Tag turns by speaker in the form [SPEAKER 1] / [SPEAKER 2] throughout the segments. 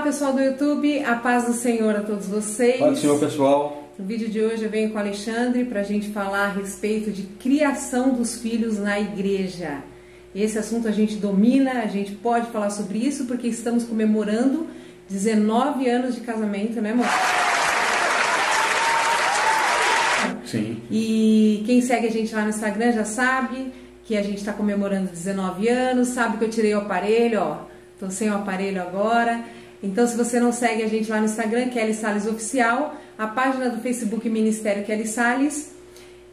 [SPEAKER 1] pessoal do YouTube, a paz do Senhor a todos vocês.
[SPEAKER 2] Paz do Senhor, pessoal.
[SPEAKER 1] No vídeo de hoje eu venho com o Alexandre para a gente falar a respeito de criação dos filhos na igreja. Esse assunto a gente domina, a gente pode falar sobre isso porque estamos comemorando 19 anos de casamento, né, amor?
[SPEAKER 2] Sim.
[SPEAKER 1] E quem segue a gente lá no Instagram já sabe que a gente está comemorando 19 anos, sabe que eu tirei o aparelho, ó, tô sem o aparelho agora. Então, se você não segue a gente lá no Instagram, Kelly Salles Oficial, a página do Facebook Ministério Kelly Salles.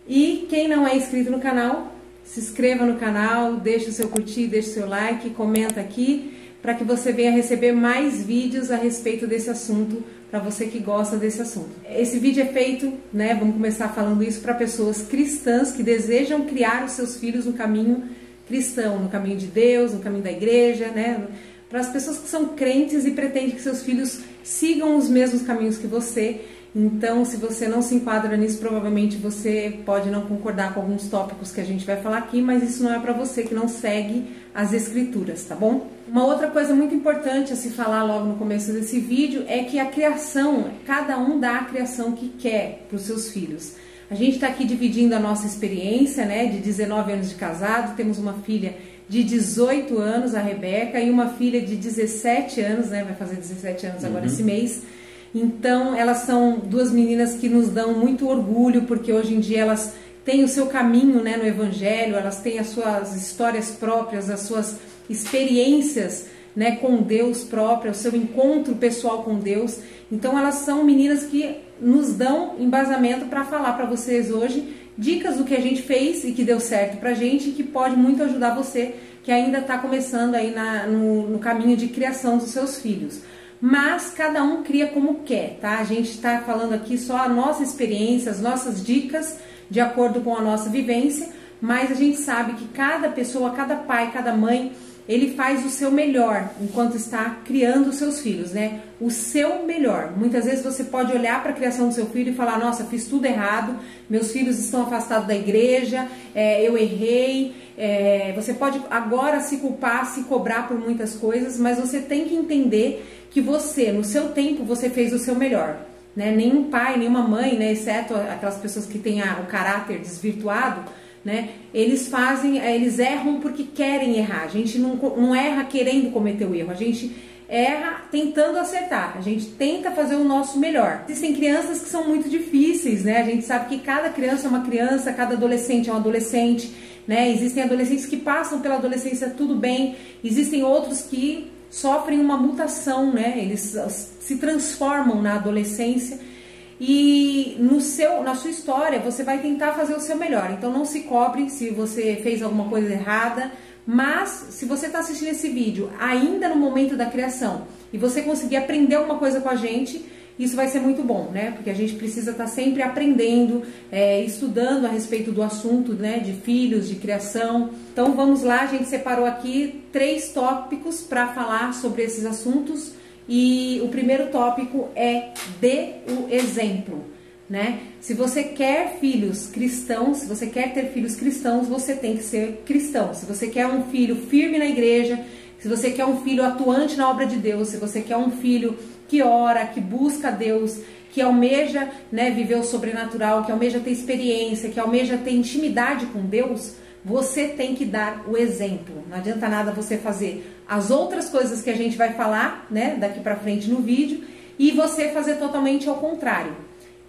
[SPEAKER 1] E quem não é inscrito no canal, se inscreva no canal, deixa o seu curtir, deixa o seu like, comenta aqui, para que você venha receber mais vídeos a respeito desse assunto, para você que gosta desse assunto. Esse vídeo é feito, né, vamos começar falando isso, para pessoas cristãs que desejam criar os seus filhos no caminho cristão, no caminho de Deus, no caminho da igreja, né? Para as pessoas que são crentes e pretendem que seus filhos sigam os mesmos caminhos que você. Então, se você não se enquadra nisso, provavelmente você pode não concordar com alguns tópicos que a gente vai falar aqui, mas isso não é para você que não segue as escrituras, tá bom? Uma outra coisa muito importante a se falar logo no começo desse vídeo é que a criação, cada um dá a criação que quer para os seus filhos. A gente está aqui dividindo a nossa experiência, né, de 19 anos de casado, temos uma filha de 18 anos, a Rebeca, e uma filha de 17 anos, né, vai fazer 17 anos agora esse mês. Então, elas são duas meninas que nos dão muito orgulho, porque hoje em dia elas têm o seu caminho, né, no Evangelho, elas têm as suas histórias próprias, as suas experiências, né, com Deus própria, o seu encontro pessoal com Deus. Então, elas são meninas que nos dão embasamento para falar para vocês hoje dicas do que a gente fez e que deu certo pra gente e que pode muito ajudar você que ainda está começando aí no caminho de criação dos seus filhos. Mas cada um cria como quer, tá? A gente está falando aqui só a nossa experiência, as nossas dicas de acordo com a nossa vivência, mas a gente sabe que cada pessoa, cada pai, cada mãe, ele faz o seu melhor enquanto está criando os seus filhos, né? O seu melhor. Muitas vezes você pode olhar para a criação do seu filho e falar: nossa, fiz tudo errado, meus filhos estão afastados da igreja, eu errei. Você pode agora se culpar, se cobrar por muitas coisas, mas você tem que entender que você, no seu tempo, você fez o seu melhor, né? Nenhum pai, nenhuma mãe, né, exceto aquelas pessoas que têm o caráter desvirtuado, né, eles erram porque querem errar. A gente não erra querendo cometer o erro, a gente erra tentando acertar, a gente tenta fazer o nosso melhor. Existem crianças que são muito difíceis, né? A gente sabe que cada criança é uma criança, cada adolescente é um adolescente, né? Existem adolescentes que passam pela adolescência tudo bem, existem outros que sofrem uma mutação, né? Eles se transformam na adolescência. E na sua história você vai tentar fazer o seu melhor. Então não se cobre se você fez alguma coisa errada. Mas se você está assistindo esse vídeo ainda no momento da criação e você conseguir aprender alguma coisa com a gente, isso vai ser muito bom, né? Porque a gente precisa estar sempre aprendendo, estudando a respeito do assunto, né? De filhos, de criação. Então vamos lá, a gente separou aqui 3 tópicos para falar sobre esses assuntos. E o primeiro tópico é dê o exemplo, né? Se você quer filhos cristãos, se você quer ter filhos cristãos, você tem que ser cristão. Se você quer um filho firme na igreja, se você quer um filho atuante na obra de Deus, se você quer um filho que ora, que busca Deus, que almeja, né, viver o sobrenatural, que almeja ter experiência, que almeja ter intimidade com Deus, você tem que dar o exemplo. Não adianta nada você fazer as outras coisas que a gente vai falar, né, daqui pra frente no vídeo, e você fazer totalmente ao contrário.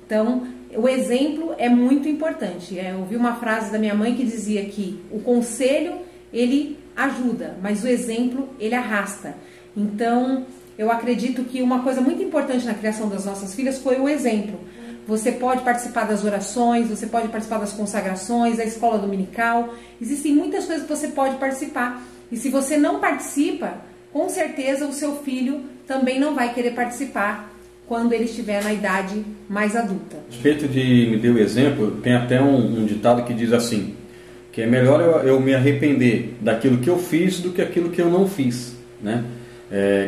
[SPEAKER 1] Então, o exemplo é muito importante. Eu ouvi uma frase da minha mãe que dizia que o conselho, ele ajuda, mas o exemplo, ele arrasta. Então, eu acredito que uma coisa muito importante na criação das nossas filhas foi o exemplo. Você pode participar das orações, você pode participar das consagrações, da escola dominical. Existem muitas coisas que você pode participar. E se você não participa, com certeza o seu filho também não vai querer participar quando ele estiver na idade mais adulta.
[SPEAKER 2] A respeito de me deu exemplo, tem até um ditado que diz assim, que é melhor eu me arrepender daquilo que eu fiz do que aquilo que eu não fiz, né?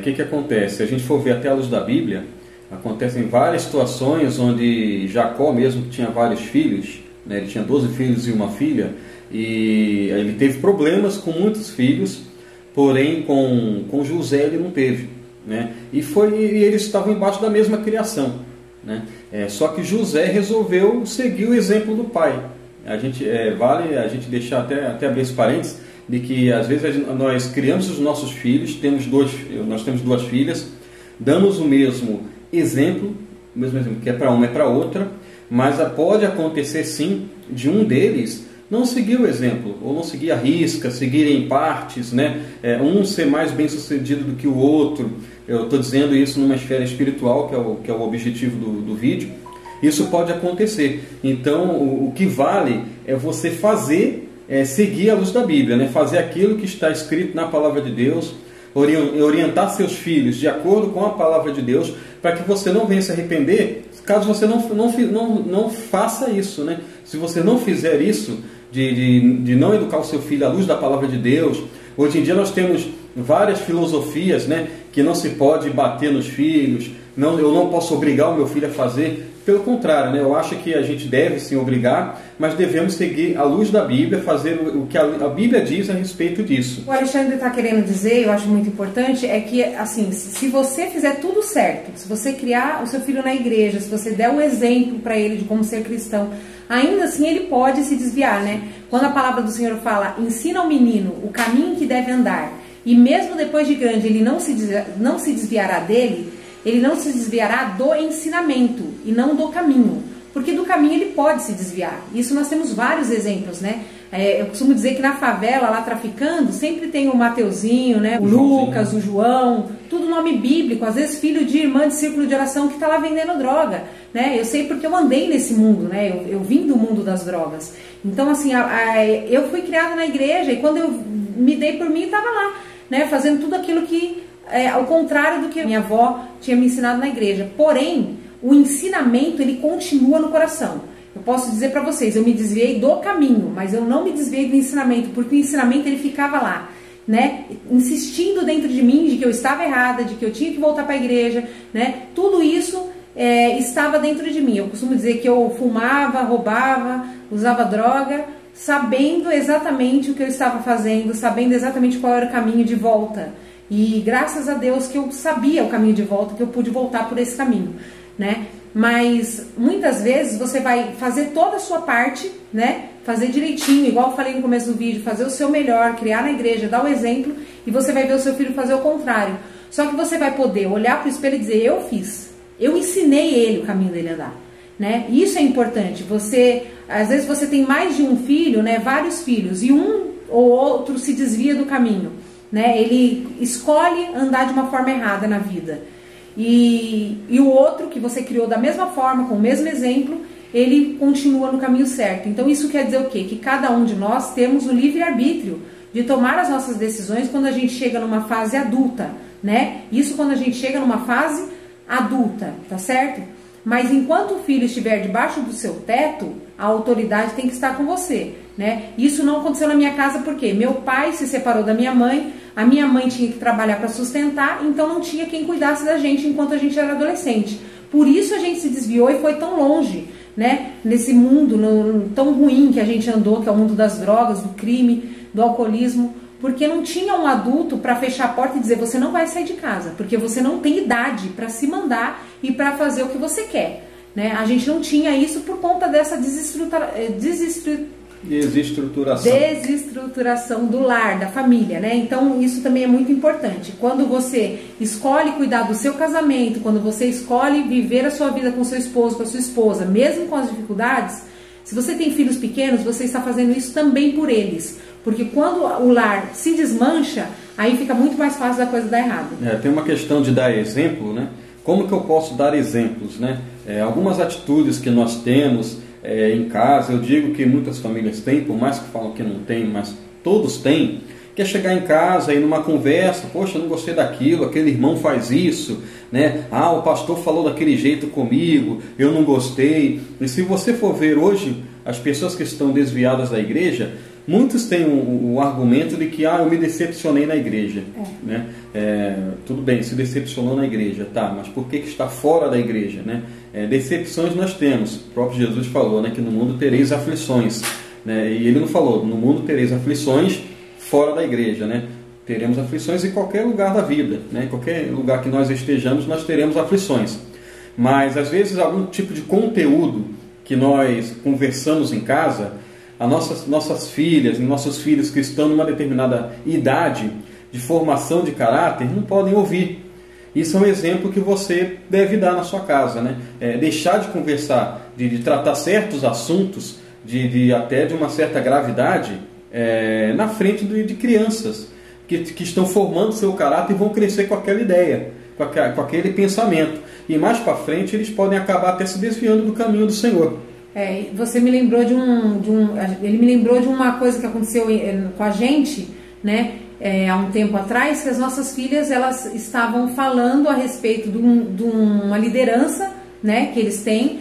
[SPEAKER 2] Que acontece? Se a gente for ver até a luz da Bíblia, acontecem várias situações onde Jacó mesmo tinha vários filhos, né? Ele tinha 12 filhos e uma filha, e ele teve problemas com muitos filhos, porém com José ele não teve, né? E eles estavam embaixo da mesma criação, né? Só que José resolveu seguir o exemplo do pai. Vale a gente deixar até abrir esse parênteses, de que às vezes nós criamos os nossos filhos, nós temos duas filhas, damos o mesmo exemplo que é para uma é para outra, mas pode acontecer sim de um deles não seguir o exemplo, ou não seguir a risca, seguir em partes, né? Um ser mais bem sucedido do que o outro. Eu estou dizendo isso numa esfera espiritual, que é o objetivo do vídeo. Isso pode acontecer. Então, o que vale é você seguir a luz da Bíblia, né? Fazer aquilo que está escrito na Palavra de Deus, orientar seus filhos de acordo com a Palavra de Deus, para que você não venha se arrepender caso você não faça isso, né? Se você não fizer isso, de não educar o seu filho à luz da Palavra de Deus. Hoje em dia nós temos várias filosofias, né? Que não se pode bater nos filhos, eu não posso obrigar o meu filho a fazer. Pelo contrário, né? Eu acho que a gente deve sim obrigar, mas devemos seguir a luz da Bíblia, fazer o que a Bíblia diz a respeito disso.
[SPEAKER 1] O Alexandre está querendo dizer, eu acho muito importante, é que assim, se você fizer tudo certo, se você criar o seu filho na igreja, se você der um exemplo para ele de como ser cristão, ainda assim ele pode se desviar, né? Quando a palavra do Senhor fala, ensina ao menino o caminho que deve andar, e mesmo depois de grande ele não se desviará dele, ele não se desviará do ensinamento e não do caminho, porque do caminho ele pode se desviar. Isso nós temos vários exemplos, né? Eu costumo dizer que na favela, lá traficando, sempre tem o Mateuzinho, né? O Lucas, o João, tudo nome bíblico, às vezes filho de irmã de círculo de oração que está lá vendendo droga, né? Eu sei porque eu andei nesse mundo, né? Eu vim do mundo das drogas. Então, assim, eu fui criada na igreja e quando eu me dei por mim, estava lá, né? Fazendo tudo aquilo que ao contrário do que minha avó tinha me ensinado na igreja. Porém, o ensinamento, ele continua no coração. Eu posso dizer para vocês, eu me desviei do caminho, mas eu não me desviei do ensinamento, porque o ensinamento ele ficava lá, né? Insistindo dentro de mim de que eu estava errada, de que eu tinha que voltar para a igreja, né? Tudo isso estava dentro de mim. Eu costumo dizer que eu fumava, roubava, usava droga, sabendo exatamente o que eu estava fazendo, sabendo exatamente qual era o caminho de volta. E graças a Deus que eu sabia o caminho de volta, que eu pude voltar por esse caminho, né? Mas muitas vezes você vai fazer toda a sua parte, né? Fazer direitinho, igual eu falei no começo do vídeo, fazer o seu melhor, criar na igreja, dar o exemplo, e você vai ver o seu filho fazer o contrário. Só que você vai poder olhar para o espelho e dizer, eu fiz, eu ensinei ele o caminho dele andar, né? Isso é importante. Às vezes você tem mais de um filho, né? Vários filhos, e um ou outro se desvia do caminho, né? Ele escolhe andar de uma forma errada na vida. E o outro que você criou da mesma forma, com o mesmo exemplo, ele continua no caminho certo. Então isso quer dizer o quê? Que cada um de nós temos o livre-arbítrio de tomar as nossas decisões quando a gente chega numa fase adulta, né? Isso quando a gente chega numa fase adulta, tá certo? Mas enquanto o filho estiver debaixo do seu teto, a autoridade tem que estar com você, né? Isso não aconteceu na minha casa porque meu pai se separou da minha mãe, a minha mãe tinha que trabalhar para sustentar, então não tinha quem cuidasse da gente enquanto a gente era adolescente. Por isso a gente se desviou e foi tão longe, né? Nesse mundo tão ruim que a gente andou, que é o mundo das drogas, do crime, do alcoolismo, porque não tinha um adulto para fechar a porta e dizer, você não vai sair de casa, porque você não tem idade para se mandar e para fazer o que você quer, né? A gente não tinha isso por conta dessa desestruturação do lar, da família, né? Então isso também é muito importante. Quando você escolhe cuidar do seu casamento, quando você escolhe viver a sua vida com seu esposo, com a sua esposa, mesmo com as dificuldades, se você tem filhos pequenos, você está fazendo isso também por eles. Porque quando o lar se desmancha, aí fica muito mais fácil da coisa dar errado.
[SPEAKER 2] Tem uma questão de dar exemplo, né? Como que eu posso dar exemplos, né? Algumas atitudes que nós temos em casa, eu digo que muitas famílias têm, por mais que falam que não tem, mas todos têm, que é chegar em casa e numa conversa, poxa, eu não gostei daquilo, aquele irmão faz isso, né? Ah, o pastor falou daquele jeito comigo, eu não gostei. E se você for ver hoje, as pessoas que estão desviadas da igreja, muitos têm o argumento de que eu me decepcionei na igreja, né? Tudo bem, se decepcionou na igreja, tá, mas por que está fora da igreja, né? Decepções nós temos, o próprio Jesus falou, né, que no mundo tereis aflições, né? E ele não falou, no mundo tereis aflições fora da igreja, né? Teremos aflições em qualquer lugar da vida, né? Em qualquer lugar que nós estejamos, nós teremos aflições. Mas, às vezes, algum tipo de conteúdo que nós conversamos em casa, as nossas filhas e nossos filhos que estão numa determinada idade de formação de caráter, não podem ouvir. Isso é um exemplo que você deve dar na sua casa, né? Deixar de conversar, de tratar certos assuntos, até de uma certa gravidade, na frente de crianças que estão formando seu caráter e vão crescer com aquela ideia, com aquele pensamento. E mais para frente eles podem acabar até se desviando do caminho do Senhor.
[SPEAKER 1] Você me lembrou ele me lembrou de uma coisa que aconteceu com a gente, né? Há um tempo atrás, que as nossas filhas elas estavam falando a respeito de uma liderança, né, que eles têm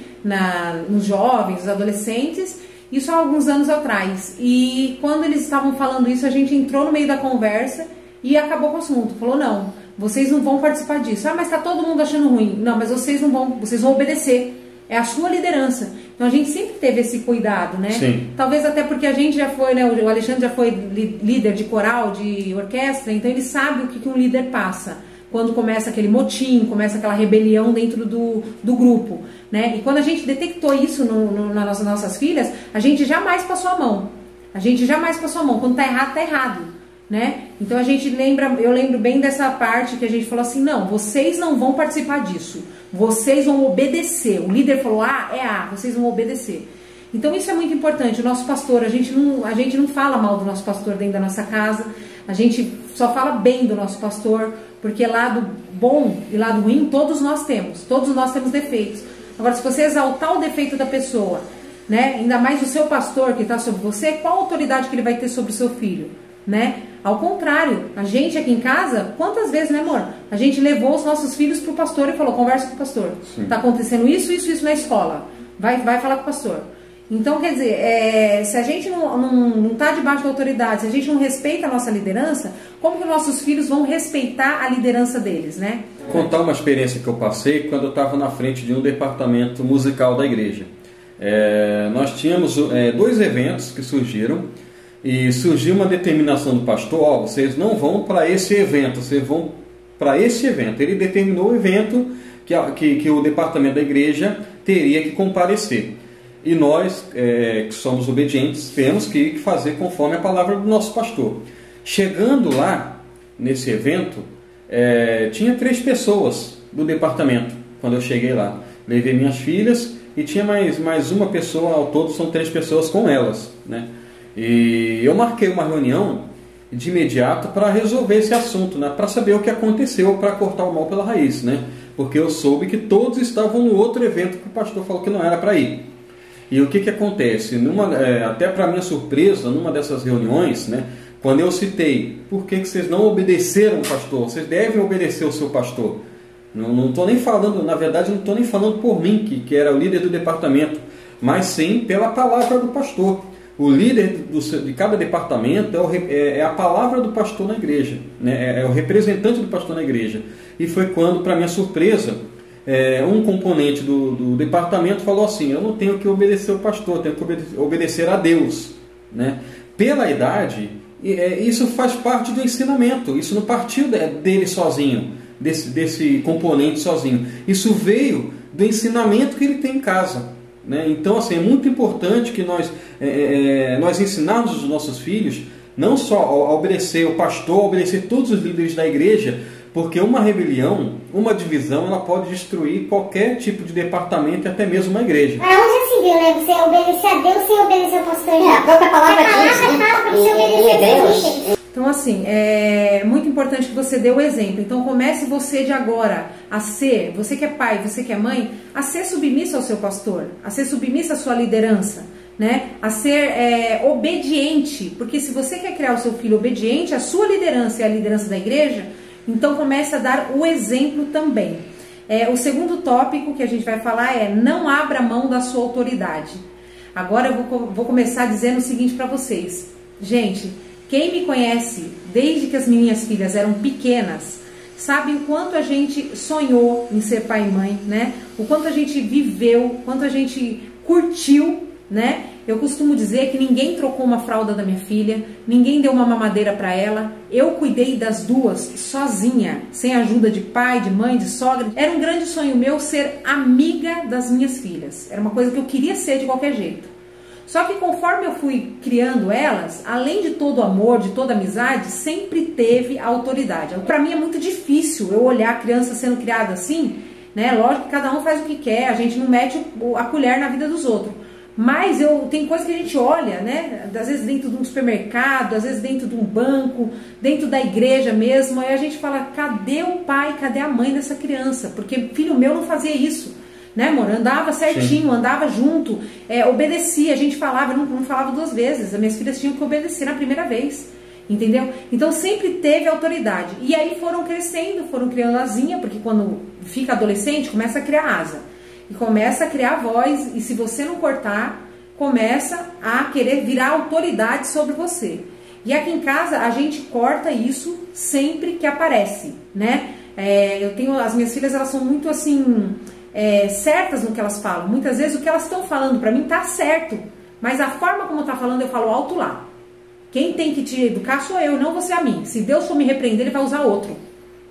[SPEAKER 1] nos jovens, nos adolescentes, isso há alguns anos atrás. E quando eles estavam falando isso, a gente entrou no meio da conversa e acabou com o assunto. Falou, não, vocês não vão participar disso. Mas está todo mundo achando ruim. Não, mas vocês não vão, vocês vão obedecer. É a sua liderança. Então a gente sempre teve esse cuidado, né?
[SPEAKER 2] Sim.
[SPEAKER 1] Talvez até porque a gente já foi, né? O Alexandre já foi líder de coral, de orquestra, então ele sabe o que um líder passa. Quando começa aquele motim, começa aquela rebelião dentro do grupo, né? E quando a gente detectou isso nas nossas filhas, a gente jamais passou a mão. A gente jamais passou a mão. Quando tá errado, né? Então eu lembro bem dessa parte que a gente falou assim, não, vocês não vão participar disso. Vocês vão obedecer. O líder falou A, é A, vocês vão obedecer. Então isso é muito importante. O nosso pastor, a gente não fala mal do nosso pastor dentro da nossa casa. A gente só fala bem do nosso pastor, porque lado bom e lado ruim todos nós temos. Todos nós temos defeitos. Agora, se você exaltar o defeito da pessoa, né, ainda mais o seu pastor que está sobre você, qual a autoridade que ele vai ter sobre o seu filho? Né? Ao contrário, a gente aqui em casa, quantas vezes, né, amor? A gente levou os nossos filhos para o pastor e falou, conversa com o pastor. Está acontecendo isso na escola. Vai falar com o pastor. Então, quer dizer, se a gente não está debaixo da autoridade, se a gente não respeita a nossa liderança, como que nossos filhos vão respeitar a liderança deles, né?
[SPEAKER 2] Vou contar uma experiência que eu passei quando eu estava na frente de um departamento musical da igreja. Nós tínhamos 2 eventos que surgiram. E surgiu uma determinação do pastor, vocês não vão para esse evento, vocês vão para esse evento. Ele determinou o evento que o departamento da igreja teria que comparecer. E nós, que somos obedientes, temos que fazer conforme a palavra do nosso pastor. Chegando lá, nesse evento, tinha 3 pessoas do departamento, quando eu cheguei lá. Levei minhas filhas e tinha mais uma pessoa, ao todo são 3 pessoas com elas, né? E eu marquei uma reunião de imediato para resolver esse assunto, né? Para saber o que aconteceu, para cortar o mal pela raiz, né? Porque eu soube que todos estavam no outro evento que o pastor falou que não era para ir. E o que acontece? Até para minha surpresa, numa dessas reuniões, né? Quando eu citei, por que vocês não obedeceram o pastor? Vocês devem obedecer o seu pastor. Não estou nem falando, na verdade, não estou nem falando por mim, que era o líder do departamento, mas sim pela palavra do pastor. O líder de cada departamento é a palavra do pastor na igreja, né? É o representante do pastor na igreja. E foi quando, para minha surpresa, um componente do departamento falou assim, eu não tenho que obedecer o pastor, eu tenho que obedecer a Deus, né? Pela idade, isso faz parte do ensinamento, isso não partiu dele sozinho, desse componente sozinho. Isso veio do ensinamento que ele tem em casa. Né? Então, assim, é muito importante que nós ensinarmos os nossos filhos não só a obedecer o pastor, a obedecer todos os líderes da igreja, porque uma rebelião, uma divisão, ela pode destruir qualquer tipo de departamento e até mesmo uma igreja.
[SPEAKER 3] Mas onde já se viu, né? Você obedecer a Deus sem obedecer ao pastor. A própria palavra diz.
[SPEAKER 1] Então, assim, é muito importante que você dê o exemplo. Então, comece você de agora a ser, você que é pai, você que é mãe, a ser submissa ao seu pastor, a ser submissa à sua liderança, né? A ser obediente, porque se você quer criar o seu filho obediente à sua liderança e à liderança da igreja, então comece a dar o exemplo também. O segundo tópico que a gente vai falar é não abra mão da sua autoridade. Agora eu vou começar dizendo o seguinte para vocês. Gente, quem me conhece desde que as minhas filhas eram pequenas, sabe o quanto a gente sonhou em ser pai e mãe, né? O quanto a gente viveu, o quanto a gente curtiu, né? Eu costumo dizer que ninguém trocou uma fralda da minha filha, ninguém deu uma mamadeira para ela. Eu cuidei das duas sozinha, sem ajuda de pai, de mãe, de sogra. Era um grande sonho meu ser amiga das minhas filhas. Era uma coisa que eu queria ser de qualquer jeito. Só que conforme eu fui criando elas, além de todo amor, de toda amizade, sempre teve a autoridade. Para mim é muito difícil eu olhar a criança sendo criada assim, né? Lógico que cada um faz o que quer, a gente não mete a colher na vida dos outros. Mas tem coisa que a gente olha, né? Às vezes dentro de um supermercado, às vezes dentro de um banco, dentro da igreja mesmo. Aí a gente fala, cadê o pai, cadê a mãe dessa criança? Porque filho meu não fazia isso, né, amor? Andava certinho, sim, andava junto, obedecia. A gente falava, não falava duas vezes. As minhas filhas tinham que obedecer na primeira vez, entendeu? Então sempre teve autoridade. E aí foram crescendo, foram criando asinha, porque quando fica adolescente começa a criar asa. E começa a criar voz, e se você não cortar, começa a querer virar autoridade sobre você. E aqui em casa a gente corta isso sempre que aparece, né? As minhas filhas, elas são muito assim, certas no que elas falam. Muitas vezes o que elas estão falando pra mim tá certo, mas a forma como tá falando eu falo alto lá. Quem tem que te educar sou eu, não você a mim. Se Deus for me repreender, ele vai usar outro.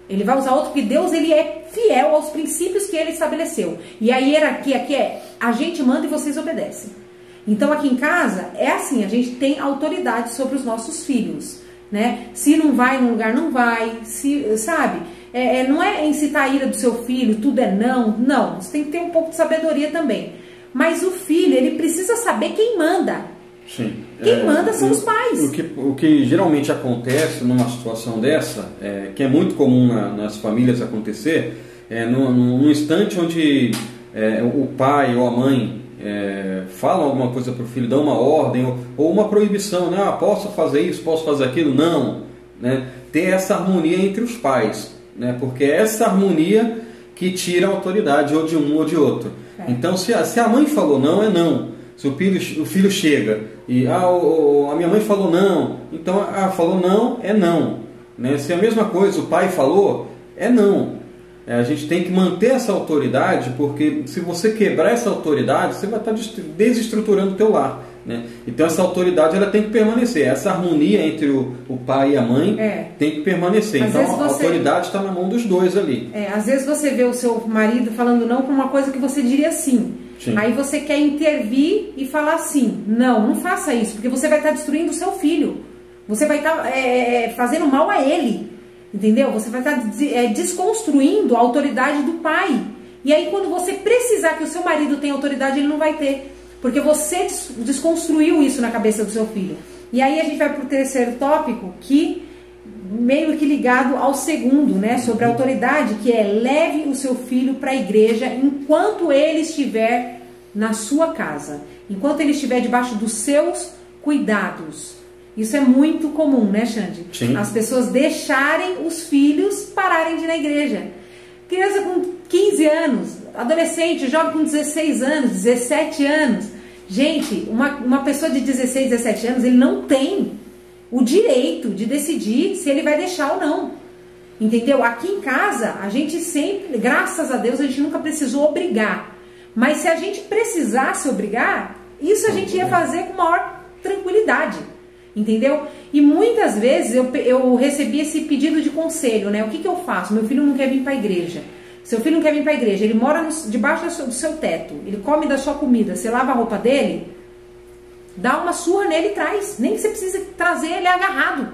[SPEAKER 1] Ele vai usar outro, porque Deus, ele é fiel aos princípios que ele estabeleceu. E a hierarquia aqui a gente manda e vocês obedecem. Então aqui em casa é assim, a gente tem autoridade sobre os nossos filhos, né? Se não vai num lugar, não vai, sabe? Não é incitar a ira do seu filho, tudo é não, você tem que ter um pouco de sabedoria também. Mas o filho, ele precisa saber quem manda.
[SPEAKER 2] Sim.
[SPEAKER 1] Quem manda são os pais.
[SPEAKER 2] O que geralmente acontece numa situação dessa, que é muito comum nas famílias acontecer, num instante onde o pai ou a mãe falam alguma coisa para o filho, dão uma ordem ou uma proibição, né? Posso fazer isso, posso fazer aquilo? Não. Né? Ter essa harmonia entre os pais, né? Porque é essa harmonia que tira a autoridade ou de um ou de outro. Então, se a mãe falou não, é não. Se o filho chega e a minha mãe falou não, então falou não, é não, né? Se é a mesma coisa o pai falou, é não. A gente tem que manter essa autoridade, porque se você quebrar essa autoridade, você vai estar desestruturando o teu lar, né? Então essa autoridade, ela tem que permanecer. Essa harmonia entre o pai e a mãe tem que permanecer. Então a autoridade está na mão dos dois ali.
[SPEAKER 1] Às vezes você vê o seu marido falando não com uma coisa que você diria sim. Sim. Aí você quer intervir e falar assim, não faça isso, porque você vai estar destruindo o seu filho. Você vai estar fazendo mal a ele, entendeu? Você vai estar desconstruindo a autoridade do pai. E aí quando você precisar que o seu marido tenha autoridade, ele não vai ter. Porque você desconstruiu isso na cabeça do seu filho. E aí a gente vai para o terceiro tópico, que meio que ligado ao segundo, né, sobre a autoridade, que leve o seu filho para a igreja enquanto ele estiver na sua casa, enquanto ele estiver debaixo dos seus cuidados. Isso é muito comum, né, Xande?
[SPEAKER 2] Sim.
[SPEAKER 1] As pessoas deixarem os filhos pararem de ir na igreja. Criança com 15 anos, adolescente, jovem com 16 anos, 17 anos. Gente, uma pessoa de 16, 17 anos, ele não tem o direito de decidir se ele vai deixar ou não, entendeu? Aqui em casa, a gente sempre, graças a Deus, a gente nunca precisou obrigar, mas se a gente precisasse obrigar, isso a gente ia fazer com maior tranquilidade, entendeu? E muitas vezes eu recebi esse pedido de conselho, né? O que eu faço? Meu filho não quer vir para a igreja. Seu filho não quer vir para a igreja, ele mora debaixo do seu teto, ele come da sua comida, você lava a roupa dele, dá uma surra nele e traz. Nem que você precise trazer ele agarrado.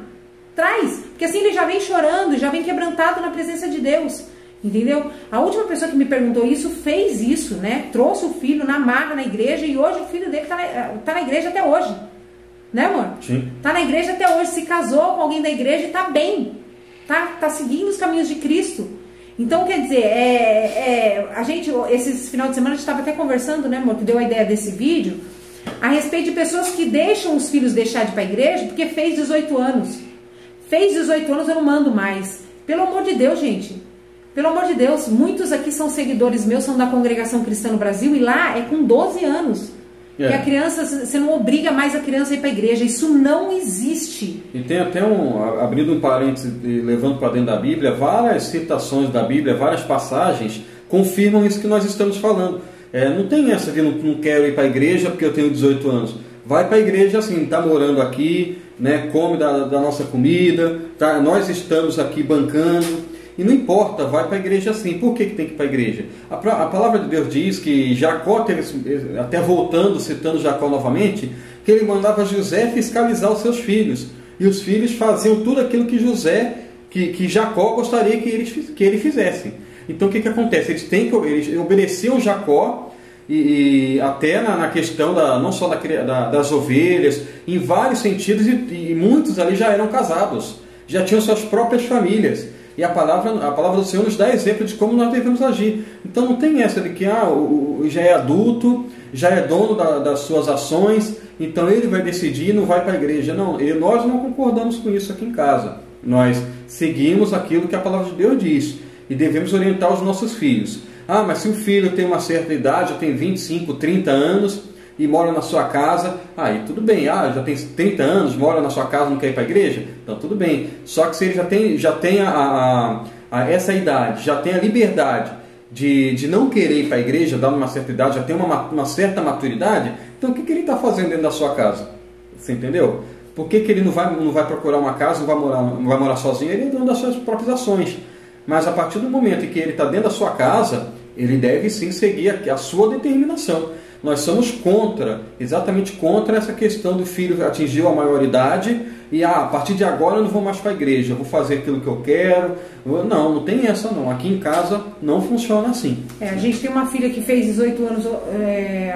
[SPEAKER 1] Traz. Porque assim ele já vem chorando, já vem quebrantado na presença de Deus. Entendeu? A última pessoa que me perguntou isso fez isso, né? Trouxe o filho na marra na igreja e hoje o filho dele tá na igreja até hoje. Né, amor?
[SPEAKER 2] Sim.
[SPEAKER 1] Tá na igreja até hoje. Se casou com alguém da igreja e tá bem. Tá seguindo os caminhos de Cristo. Então, quer dizer, a gente, esses final de semana, a gente estava até conversando, né, amor? Que deu a ideia desse vídeo. A respeito de pessoas que deixam os filhos deixar de ir para a igreja porque fez 18 anos. Fez 18 anos, eu não mando mais. Pelo amor de Deus, gente. Pelo amor de Deus, muitos aqui são seguidores meus, são da Congregação Cristã no Brasil, e lá é com 12 anos. E a criança, você não obriga mais a criança a ir para a igreja. Isso não existe.
[SPEAKER 2] E tem até abrindo um parênteses e levando para dentro da Bíblia, várias citações da Bíblia, várias passagens confirmam isso que nós estamos falando. Não tem essa de não quero ir para a igreja porque eu tenho 18 anos. vai para a igreja assim, está morando aqui, né, come da nossa comida, tá, nós estamos aqui bancando, e não importa, vai para a igreja assim. Por que tem que ir para a igreja? A palavra de Deus diz que Jacó, até voltando, citando Jacó novamente, que ele mandava José fiscalizar os seus filhos, e os filhos faziam tudo aquilo que Jacó gostaria que ele fizesse. Então o que acontece? Eles obedeciam Jacó, e até na questão não só das ovelhas, em vários sentidos, e muitos ali já eram casados, já tinham suas próprias famílias. E a palavra do Senhor nos dá exemplo de como nós devemos agir. Então não tem essa de que já é adulto, já é dono das suas ações, então ele vai decidir e não vai para a igreja. Não, nós não concordamos com isso aqui em casa. Nós seguimos aquilo que a palavra de Deus diz e devemos orientar os nossos filhos. Mas se o filho tem uma certa idade, já tem 25, 30 anos e mora na sua casa, aí tudo bem. Já tem 30 anos, mora na sua casa, não quer ir para a igreja? Então tudo bem. Só que se ele já tem essa idade, já tem a liberdade de não querer ir para a igreja, dando uma certa idade, já tem uma certa maturidade, então o que ele está fazendo dentro da sua casa? Você entendeu? Por que ele não vai procurar uma casa, não vai morar sozinho? Ele é dono das suas próprias ações. Mas a partir do momento em que ele está dentro da sua casa, ele deve sim seguir a sua determinação. Nós somos exatamente contra essa questão do filho atingiu a maioridade e a partir de agora eu não vou mais para a igreja, eu vou fazer aquilo que eu quero. Não tem essa não. Aqui em casa não funciona assim.
[SPEAKER 1] A gente tem uma filha que fez 18 anos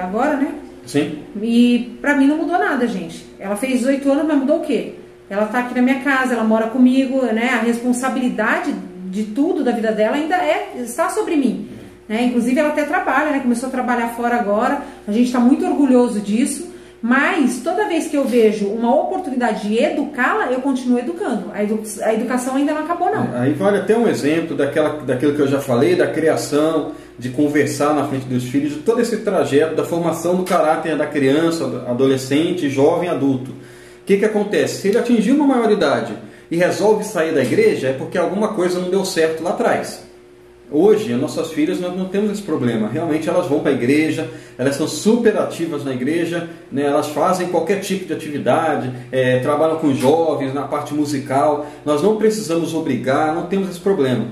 [SPEAKER 1] agora, né?
[SPEAKER 2] Sim.
[SPEAKER 1] E para mim não mudou nada, gente. Ela fez 18 anos, mas mudou o quê? Ela está aqui na minha casa, ela mora comigo, né? A responsabilidade de tudo da vida dela ainda está sobre mim. Inclusive ela até trabalha, né? Começou a trabalhar fora agora, a gente está muito orgulhoso disso, mas toda vez que eu vejo uma oportunidade de educá-la, eu continuo educando. A educação ainda não acabou não.
[SPEAKER 2] Aí vale até um exemplo daquilo que eu já falei, da criação, de conversar na frente dos filhos, de todo esse trajeto da formação do caráter da criança, adolescente, jovem, adulto. O que acontece? Se ele atingiu uma maioridade e resolve sair da igreja, é porque alguma coisa não deu certo lá atrás. Hoje, as nossas filhas, nós não temos esse problema. Realmente elas vão para a igreja, elas são super ativas na igreja, né? Elas fazem qualquer tipo de atividade, trabalham com jovens na parte musical. Nós não precisamos obrigar, não temos esse problema.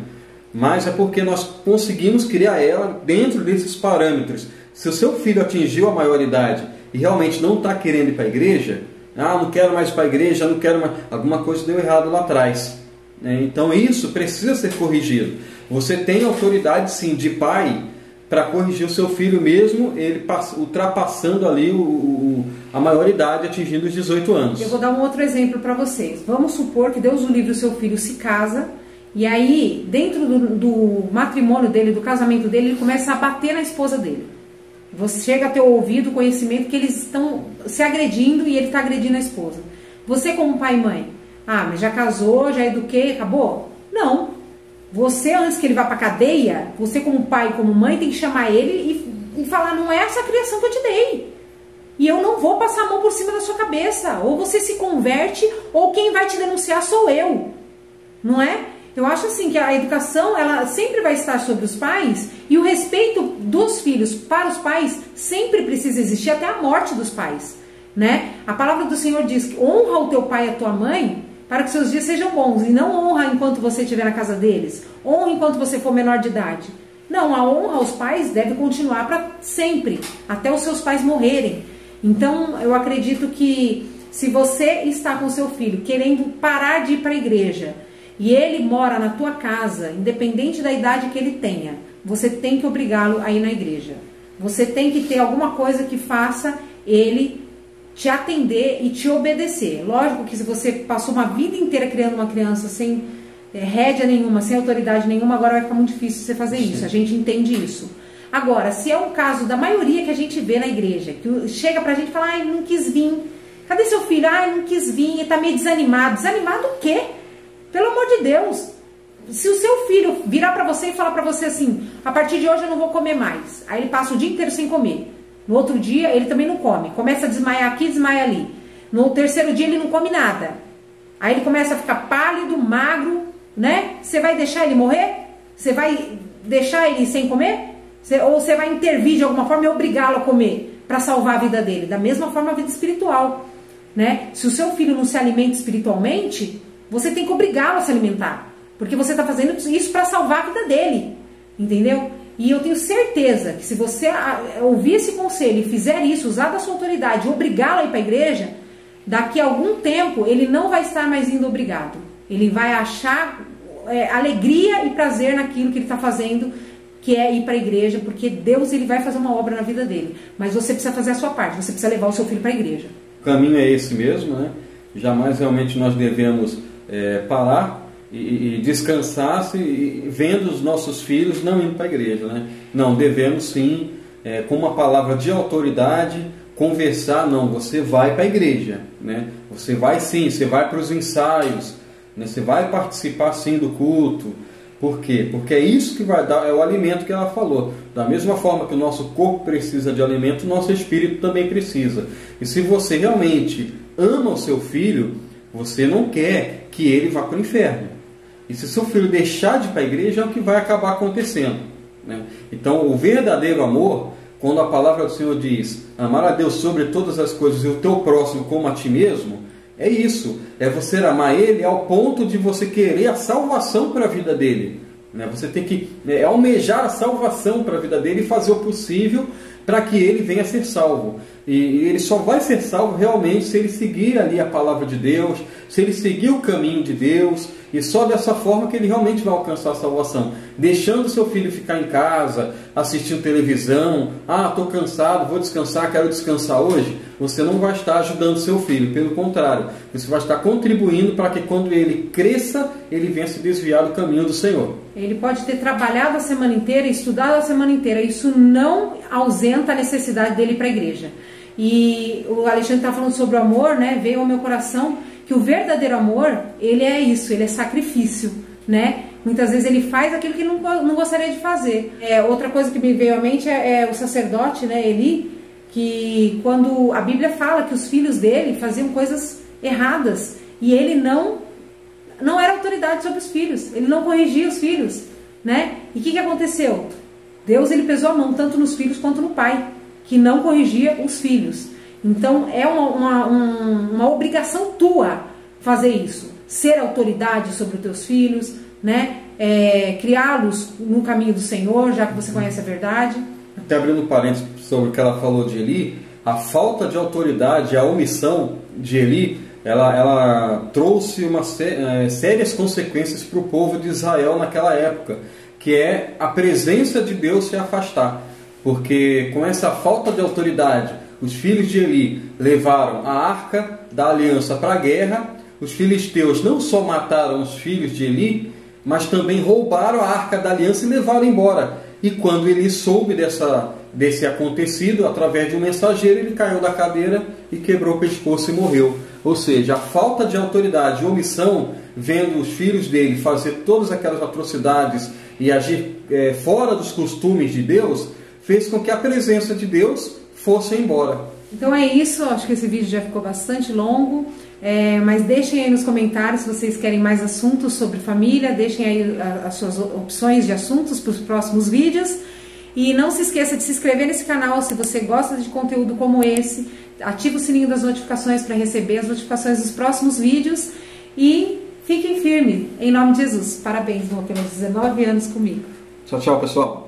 [SPEAKER 2] Mas é porque nós conseguimos criar ela dentro desses parâmetros. Se o seu filho atingiu a maioridade e realmente não está querendo ir para a igreja, não quero mais ir para a igreja, não quero mais... Alguma coisa deu errado lá atrás. Então isso precisa ser corrigido. Você tem autoridade sim de pai para corrigir o seu filho mesmo ele ultrapassando ali a maioridade, atingindo os 18 anos.
[SPEAKER 1] Eu vou dar um outro exemplo para vocês. Vamos supor que Deus o livre, o seu filho se casa e aí dentro do matrimônio dele, do casamento dele, ele começa a bater na esposa dele. Você chega a ter o ouvido, o conhecimento que eles estão se agredindo e ele está agredindo a esposa. Você como pai e mãe, mas já casou, já eduquei, acabou? Não. Você, antes que ele vá para a cadeia, você como pai e como mãe tem que chamar ele e falar, não é essa criação que eu te dei. E eu não vou passar a mão por cima da sua cabeça. Ou você se converte, ou quem vai te denunciar sou eu. Não é? Eu acho assim que a educação, ela sempre vai estar sobre os pais e o respeito dos filhos para os pais sempre precisa existir até a morte dos pais, né? A palavra do Senhor diz que honra o teu pai e a tua mãe para que seus dias sejam bons, e não honra enquanto você estiver na casa deles, honra enquanto você for menor de idade. Não, a honra aos pais deve continuar para sempre, até os seus pais morrerem. Então, eu acredito que se você está com seu filho querendo parar de ir para a igreja, e ele mora na tua casa, independente da idade que ele tenha, você tem que obrigá-lo a ir na igreja. Você tem que ter alguma coisa que faça ele te atender e te obedecer. Lógico que se você passou uma vida inteira criando uma criança sem rédea nenhuma, sem autoridade nenhuma, agora vai ficar muito difícil você fazer isso. A gente entende isso. Agora, se é um caso da maioria que a gente vê na igreja, que chega pra gente e fala, não quis vir. Cadê seu filho? Não quis vir e tá meio desanimado. Desanimado o quê? Pelo amor de Deus. Se o seu filho virar pra você e falar pra você assim, a partir de hoje eu não vou comer mais. Aí ele passa o dia inteiro sem comer. No outro dia ele também não come. Começa a desmaiar aqui, desmaia ali. No terceiro dia ele não come nada. Aí ele começa a ficar pálido, magro, né? Você vai deixar ele morrer? Você vai deixar ele sem comer? Ou você vai intervir de alguma forma e obrigá-lo a comer? para salvar a vida dele. Da mesma forma a vida espiritual, né? Se o seu filho não se alimenta espiritualmente, você tem que obrigá-lo a se alimentar, porque você está fazendo isso para salvar a vida dele, entendeu? E eu tenho certeza que se você ouvir esse conselho e fizer isso, usar da sua autoridade e obrigá-lo a ir para a igreja, daqui a algum tempo ele não vai estar mais indo obrigado. Ele vai achar alegria e prazer naquilo que ele está fazendo, que é ir para a igreja, porque Deus ele vai fazer uma obra na vida dele. Mas você precisa fazer a sua parte, você precisa levar o seu filho para a igreja.
[SPEAKER 2] O caminho é esse mesmo, né? Jamais realmente nós devemos parar e descansar vendo os nossos filhos não indo para a igreja, né? Não, devemos sim, com uma palavra de autoridade, conversar. Não, você vai para a igreja, né? Você vai sim, você vai para os ensaios, né? Você vai participar sim do culto. Por quê? Porque é isso que vai dar, é o alimento que ela falou. Da mesma forma que o nosso corpo precisa de alimento, o nosso espírito também precisa. E se você realmente ama o seu filho, você não quer que ele vá para o inferno. E se seu filho deixar de ir para a igreja, é o que vai acabar acontecendo, né? Então, o verdadeiro amor, quando a palavra do Senhor diz amar a Deus sobre todas as coisas e o teu próximo como a ti mesmo, é isso, é você amar ele ao ponto de você querer a salvação para a vida dele, né? Você tem que almejar a salvação para a vida dele e fazer o possível para que ele venha a ser salvo. E ele só vai ser salvo realmente se ele seguir ali a palavra de Deus, se ele seguir o caminho de Deus, e só dessa forma que ele realmente vai alcançar a salvação. Deixando seu filho ficar em casa, assistindo televisão, estou cansado, vou descansar, quero descansar hoje, você não vai estar ajudando seu filho, pelo contrário, você vai estar contribuindo para que quando ele cresça, ele venha se desviar do caminho do Senhor.
[SPEAKER 1] Ele pode ter trabalhado a semana inteira, estudado a semana inteira, isso não ausenta a necessidade dele ir para a igreja. E o Alexandre está falando sobre o amor, né? Veio ao meu coração que o verdadeiro amor, ele é isso, ele é sacrifício, né? Muitas vezes ele faz aquilo que não gostaria de fazer. Outra coisa que me veio à mente é o sacerdote, né, Eli, que quando a Bíblia fala que os filhos dele faziam coisas erradas e ele não era autoridade sobre os filhos, ele não corrigia os filhos, né? E o que aconteceu? Deus ele pesou a mão tanto nos filhos quanto no pai, que não corrigia os filhos. Então é uma obrigação tua fazer isso, ser autoridade sobre os teus filhos, né? Criá-los no caminho do Senhor, já que você conhece a verdade.
[SPEAKER 2] Até abrindo parênteses sobre o que ela falou de Eli, a falta de autoridade, a omissão de Eli, ela trouxe sérias consequências para o povo de Israel naquela época, que é a presença de Deus se afastar. Porque com essa falta de autoridade, os filhos de Eli levaram a arca da aliança para a guerra. Os filisteus não só mataram os filhos de Eli, mas também roubaram a arca da aliança e levaram embora. E quando Eli soube desse acontecido, através de um mensageiro, ele caiu da cadeira e quebrou o pescoço e morreu. Ou seja, a falta de autoridade e omissão, vendo os filhos dele fazer todas aquelas atrocidades e agir fora dos costumes de Deus, fez com que a presença de Deus fosse embora.
[SPEAKER 1] Então é isso, acho que esse vídeo já ficou bastante longo, mas deixem aí nos comentários se vocês querem mais assuntos sobre família, deixem aí as suas opções de assuntos para os próximos vídeos, e não se esqueça de se inscrever nesse canal se você gosta de conteúdo como esse, ativa o sininho das notificações para receber as notificações dos próximos vídeos, e fiquem firmes, em nome de Jesus. Parabéns, Noah, pelos 19 anos comigo.
[SPEAKER 2] Tchau, tchau, pessoal.